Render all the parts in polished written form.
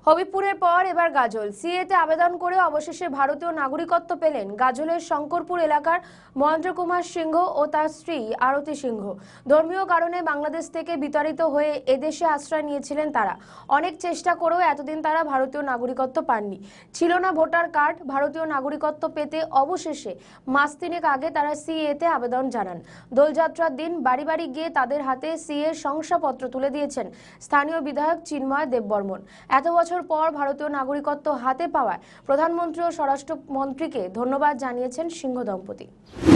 হবিপুরের পর এবার গাজল। সিএতে আবেদন করে অবশেষে ভারতীয় নাগরিকত্ব পেলেন গাজলের শঙ্করপুর এলাকার মহেন্দ্র কুমার সিংহ ও তার স্ত্রী আরতি সিংহ। ধর্মীয় কারণে বাংলাদেশ থেকে বিতাড়িত হয়ে এদেশে আশ্রয় নিয়েছিলেন তারা। অনেক চেষ্টা করেও এতদিন তারা ভারতীয় নাগরিকত্ব পাননি। ছিল না ভোটার কার্ড। ভারতীয় নাগরিকত্ব পেতে অবশেষে মাস তিনেক আগে তারা সিএতে আবেদন জানান। দোলযাত্রার দিন বাড়ি বাড়ি গিয়ে তাদের হাতে সিএ শংসাপত্র তুলে দিয়েছেন স্থানীয় বিধায়ক চিন্ময় দেববর্মন। এত বছর পর ভারতীয় নাগরিকত্ব হাতে পাওয়ায় প্রধানমন্ত্রী ও স্বরাষ্ট্রমন্ত্রীকে ধন্যবাদ জানিয়েছেন সিংহ দম্পতি।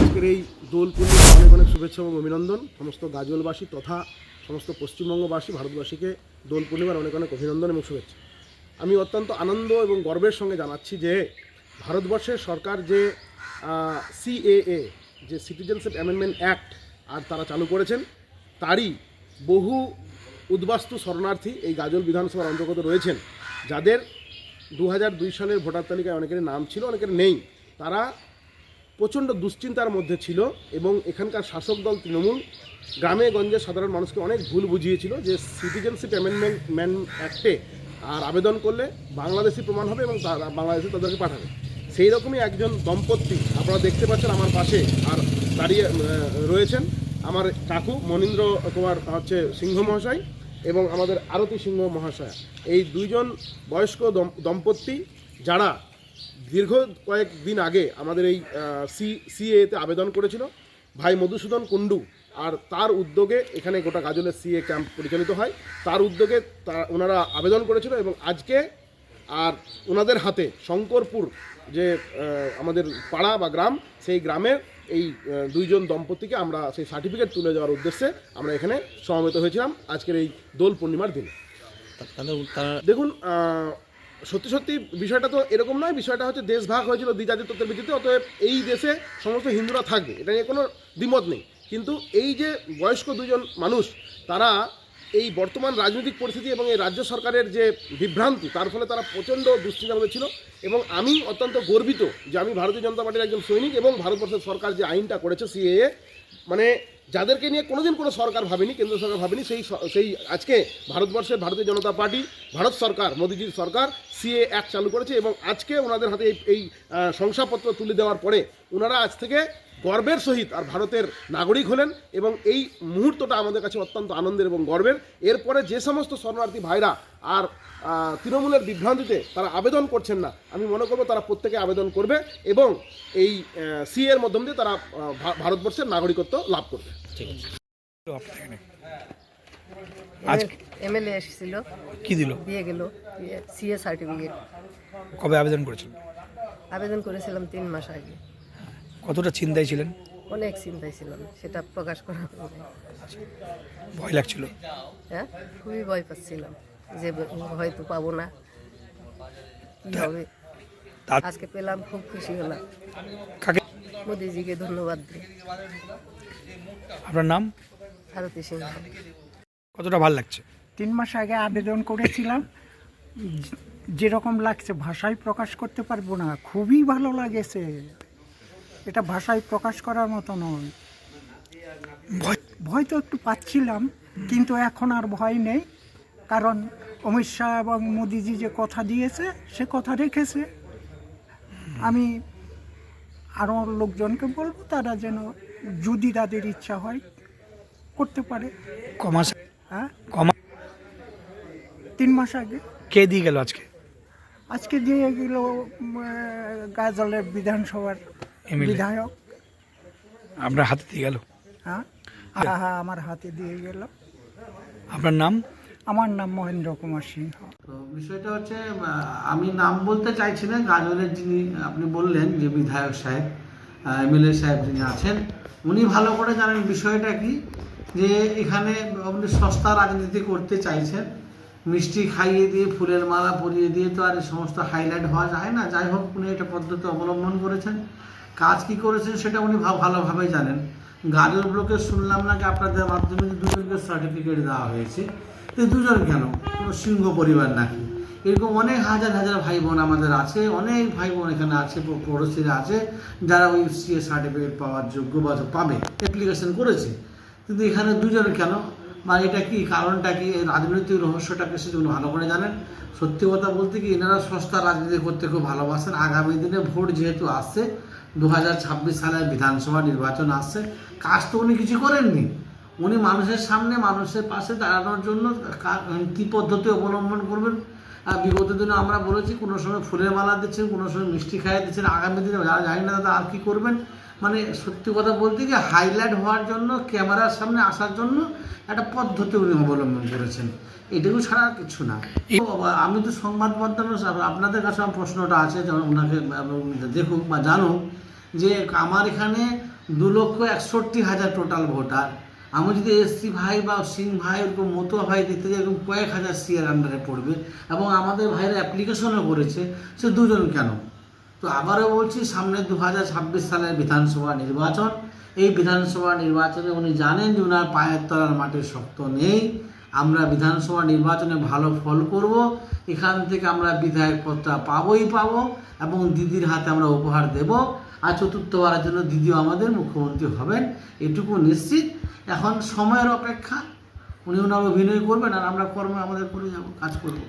আজকের এই দোল পূর্ণিমার অনেক অনেক শুভেচ্ছা এবং অভিনন্দন। সমস্ত গাজলবাসী তথা সমস্ত পশ্চিমবঙ্গবাসী, ভারতবাসীকে দোল পূর্ণিমার অনেক অনেক অভিনন্দন এবং শুভেচ্ছা। আমি অত্যন্ত আনন্দ এবং গর্বের সঙ্গে জানাচ্ছি যে ভারতবর্ষের সরকার যে সিএএ যে সিটিজেনশিপ অ্যামেন্ডমেন্ট অ্যাক্ট আর তারা চালু করেছেন, তারই বহু উদ্বাস্তু শরণার্থী এই গাজল বিধানসভার অন্তর্গত রয়েছেন, যাদের 2002 সালের ভোটার তালিকায় অনেকের নাম ছিল, অনেকের নেই। তারা প্রচণ্ড দুশ্চিন্তার মধ্যে ছিল এবং এখানকার শাসক দল তৃণমূল গ্রামে গঞ্জে সাধারণ মানুষকে অনেক ভুল বুঝিয়েছিল যে সিটিজেনশিপ অ্যামেন্ডমেন্ট অ্যাক্টে আর আবেদন করলে বাংলাদেশি প্রমাণ হবে এবং বাংলাদেশে তাদেরকে পাঠাবে। সেই রকমই একজন দম্পতি আপনারা দেখতে পাচ্ছেন আমার পাশে আর দাঁড়িয়ে রয়েছেন আমার কাকু মনীন্দ্র কুমার সিংহ মহাশয় এবং আমাদের আরতি সিংহ মহাশয়া। এই দুইজন বয়স্ক দম্পতি যারা দীর্ঘ কয়েকদিন আগে আমাদের এই সিএতে আবেদন করেছিল, ভাই মধুসূদন কুণ্ডু আর তার উদ্যোগে এখানে গোটা গাজলের সিএ ক্যাম্প পরিচালিত হয়, তার উদ্যোগে ওনারা আবেদন করেছিল এবং আজকে আর ওনাদের হাতে শঙ্করপুর যে আমাদের পাড়া বা গ্রাম, সেই গ্রামের এই দুইজন দম্পতিকে আমরা সেই সার্টিফিকেট তুলে দেওয়ার উদ্দেশ্যে আমরা এখানে সমবেত হয়েছিলাম আজকের এই দোল পূর্ণিমার দিনে। দেখুন, সত্যি সত্যি বিষয়টা তো এরকম নয়। বিষয়টা হচ্ছে দেশ ভাগ হয়েছিল দ্বিজাতির তত্ত্বের ভিত্তিতে, অতএব এই দেশে সমস্ত হিন্দুরা থাকবে, এটা নিয়ে কোনো দ্বিমত নেই। কিন্তু এই যে বয়স্ক দুজন মানুষ, তারা এই বর্তমান রাজনৈতিক পরিস্থিতি এবং এই রাজ্য সরকারের যে বিভ্রান্তি, তার ফলে তারা প্রচণ্ড দুশ্চিন্তার মধ্যে ছিল এবং আমি অত্যন্ত গর্বিত যে আমি ভারতীয় জনতা পার্টির একজন সৈনিক এবং ভারতবর্ষের সরকার যে আইনটা করেছে সিএএ, মানে যাদেরকে নিয়ে কোনোদিন কোনো সরকার ভাবেনি, কেন্দ্র সরকার ভাবেনি, সেই আজকে ভারতবর্ষের ভারতীয় জনতা পার্টি, ভারত সরকার, মোদিজির সরকার সিএ অ্যাক্ট চালু করেছে এবং আজকে ওনাদের হাতে এই শংসাপত্র তুলে দেওয়ার পরে ওনারা আজ থেকে গর্বের সহিত আর ভারতের নাগরিক হলেন এবং এই মুহূর্তটা আমাদের কাছে অত্যন্ত আনন্দের এবং গর্বের। এরপরে যে সমস্ত শরণার্থী ভাইরা আর তৃণমূলের বিভ্রান্তিতে তারা আবেদন করছেন না, আমি মনে করবো তারা প্রত্যেকে আবেদন করবে এবং এই সিএ এর মাধ্যম দিয়ে তারা ভারতবর্ষের নাগরিকত্ব লাভ করবে। ঠিক আছে। আজ এমএলএ এসেছিল, কি দিল? দিয়ে গেল সিএ সার্টিফিকেট। কবে আবেদন করেছিলেন? আবেদন করেছিলাম 3 মাস আগে। কতটা চিন্তায় ছিলেন? অনেক চিন্তায় ছিলাম, সেটা প্রকাশ করা ভয় লাগছিল? হ্যাঁ, খুবই ভয় পাচ্ছিলাম যে হয়তো পাবো না, কি হবে। আজকে পেলাম, খুব খুশি হলাম। কাকে? মোদিজিকে ধন্যবাদ দিই। আপনার নাম? আরতি সিংহ। কতটা ভালো লাগছে? 3 মাস আগে আবেদন করেছিলাম, যেরকম লাগছে ভাষায় প্রকাশ করতে পারবো না, খুবই ভালো লাগেছে। এটা ভাষায় প্রকাশ করার মতো নয়। ভয় তো একটু পাচ্ছিলাম, কিন্তু এখন আর ভয় নেই, কারণ অমিত শাহ এবং মোদিজি যে কথা দিয়েছে সে কথা রেখেছে। আমি আরও লোকজনকে বলবো তারা যেন যদি তাদের ইচ্ছা হয় করতে পারে। কমাস? হ্যাঁ, কমা 3 মাস আগে। কে দিয়ে গেল আজকে? আজকে দিয়ে গেল গাজলের বিধানসভার বিধায়ক। আপনার হাতে দিয়ে গেল? হ্যাঁ হ্যাঁ, আমার হাতে দিয়ে গেল। আপনার নাম? আমার নাম মহেন্দ্র কুমার সিংহ। তো বিষয়টা হচ্ছে, আমি নাম বলতে চাইছি না, গাজলের যিনি আপনি বললেন যে বিধায়ক সাহেব, এমএলএ সাহেব যিনি আছেন, উনি ভালো করে জানেন বিষয়টা কি, যে এখানে আপনি সস্তা রাজনীতি করতে চাইছেন। মিষ্টি খাইয়ে দিয়ে, ফুলের মালা পরিয়ে দিয়ে তো আর এই সমস্ত হাইলাইট হওয়া যায় না। যাই হোক, উনি একটা পদ্ধতি অবলম্বন করেছেন। কাজ কি করেছেন সেটা উনি ভালোভাবে জানেন। গাজল ব্লকে শুনলাম নাকি আপনাদের মাধ্যমে দুজনকে সার্টিফিকেট দেওয়া হয়েছে। তো দুজন কেন? কোনো সিংহ পরিবার নাকি? এরকম অনেক হাজার হাজার ভাই বোন আমাদের আছে, অনেক ভাই বোন এখানে আছে, পড়োশিরা আছে, যারা ওই সিএ সার্টিফিকেট পাওয়ার যোগ্য বা পাবে, অ্যাপ্লিকেশন করেছে। কিন্তু এখানে দুজন কেন? বা এটা কি কারণটা কি, এই রাজনৈতিক রহস্যটাকে সে যেগুলো ভালো করে জানেন। সত্যি কথা বলতে কি এনারা সস্তা রাজনীতি করতে খুব ভালোবাসেন। আগামী দিনে ভোট যেহেতু আসছে, 2026 সালের বিধানসভা নির্বাচন আসছে, কাজ তো উনি কিছু করেননি। উনি মানুষের সামনে মানুষের পাশে দাঁড়ানোর জন্য কী পদ্ধতি অবলম্বন করবেন। বিগত দিনে আমরা বলেছি, কোনো সময় ফুলের মালা দিচ্ছেন, কোনো সময় মিষ্টি খাইয়ে দিচ্ছেন। আগামী দিনে যারা জানি না দাদা আর কী করবেন। মানে সত্যি কথা বলতে কি হাইলাইট হওয়ার জন্য, ক্যামেরার সামনে আসার জন্য একটা পদ্ধতি উনি অবলম্বন করেছেন, এটুকু ছাড়া আর কিছু না। আমি তো সংবাদ মাধ্যমে আপনাদের কাছে আমার প্রশ্নটা আছে, যেমন ওনাকে দেখুক বা জানুক যে আমার এখানে 2,61,000 টোটাল ভোটার। আমি যদি এসসি ভাই বা সিং ভাই ওরকম মতুয়া ভাই দেখতে যাই, এরকম কয়েক হাজার সিএর আন্ডারে পড়বে, এবং আমাদের ভাইরা অ্যাপ্লিকেশনও করেছে, সে 2 জন কেন? তো আবারও বলছি, সামনে 2026 সালের বিধানসভা নির্বাচন। এই বিধানসভা নির্বাচনে উনি জানেন যে ওনার পায়ের তলার মাটি শক্ত নেই। আমরা বিধানসভা নির্বাচনে ভালো ফল করব, এখান থেকে আমরা বিধায়ক পদটা পাবোই পাবো, এবং দিদির হাতে আমরা উপহার দেব। আর চতুর্থবারের জন্য দিদিও আমাদের মুখ্যমন্ত্রী হবেন, এটুকু নিশ্চিত। এখন সময়ের অপেক্ষা, উনি ওনার অভিনয় করবেন আর আমরা কর্মে আমাদের করে যাব, কাজ করব।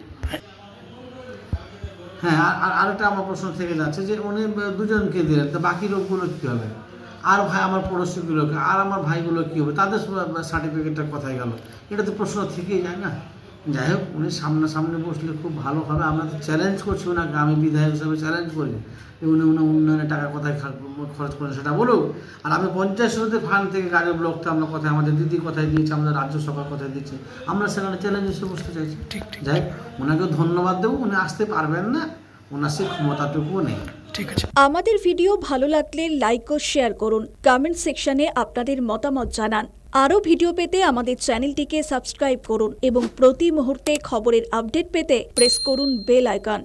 হ্যাঁ, আর আরেকটা আমার প্রশ্ন থেকে যাচ্ছে যে উনি 2 জনকে দিলেন, তো বাকি লোকগুলো কী হবে? আর ভাই আমার পড়োশিগুলোকে, আর আমার ভাইগুলো কী হবে? তাদের সার্টিফিকেটটা কোথায় গেল? এটা তো প্রশ্ন থেকেই যায় না। যাই হোক, উনি সামনাসামনি বসলে খুব ভালো হবে। আমরা তো চ্যালেঞ্জ করছি ওনাকে, আমি বিধায়ক হিসাবে চ্যালেঞ্জ করি যে উনি উন্নয়নের টাকা কোথায় খরচ করেন সেটা বলুক। আর আমি পঞ্চায়েত সমিতি ফান্ড থেকে গাড়ির ব্লকটা আমরা কোথায়, আমাদের দিদি কোথায় দিয়েছে, আমাদের রাজ্যসভা কোথায় দিচ্ছে, আমরা সেখানে চ্যালেঞ্জ হিসেবে বসতে চাইছি। যাই হোক, ওনাকে ধন্যবাদ দেবো। উনি আসতে পারবেন না, ওনার সেই ক্ষমতাটুকুও নেই। ঠিক আছে। আমাদের ভিডিও ভালো লাগলে লাইক ও শেয়ার করুন, কমেন্ট সেকশনে আপনাদের মতামত জানান। আরও ভিডিও পেতে আমাদের চ্যানেলটিকে সাবস্ক্রাইব করুন এবং প্রতি মুহূর্তে খবরের আপডেট পেতে প্রেস করুন বেল আইকন।